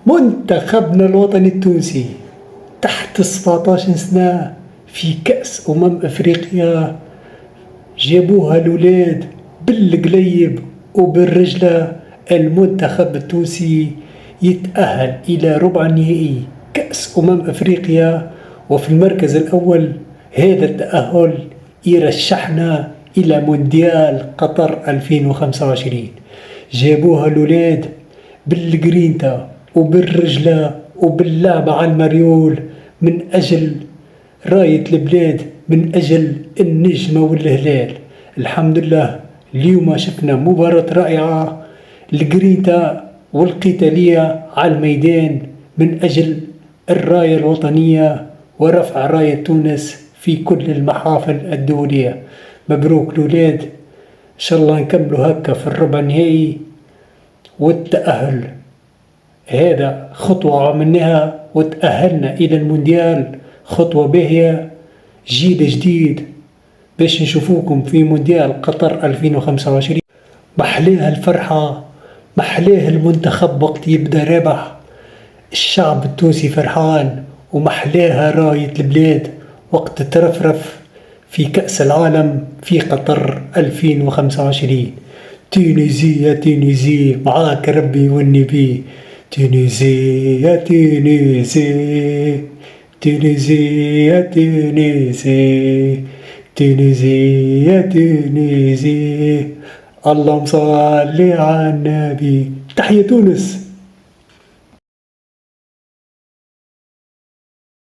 منتخبنا الوطني التونسي تحت 17 سنة في كأس أفريقيا جابوها الولاد بالقليب وبالرجلة. المنتخب التونسي يتأهل إلى ربع النهائي كأس أفريقيا وفي المركز الأول. هذا التأهل يرشحنا إلى مونديال قطر 2025. جابوها الولاد بالجرينتا وبالرجلة وباللعب على المريول من أجل راية البلاد، من أجل النجمة والهلال. الحمد لله اليوم شفنا مباراة رائعة، الجرينتا والقتالية على الميدان من أجل الراية الوطنية ورفع راية تونس في كل المحافل الدولية. مبروك الولاد، إن شاء الله نكملوا هكا في الربع النهائي والتأهل. هذا خطوة عملناها وتأهلنا إلى المونديال، خطوة باهية، جيل جديد باش نشوفوكم في مونديال قطر 2025. محلاها الفرحة، محلاه المنتخب وقت يبدأ رابح، الشعب التونسي فرحان، ومحلاها راية البلاد وقت ترفرف في كأس العالم في قطر 2025. تونسي يا تونسي معاك ربي والنبي، تونسي يا تونسي، تونسي يا تونسي، تونسي يا تونسي، اللهم صل على النبي. تحية تونس.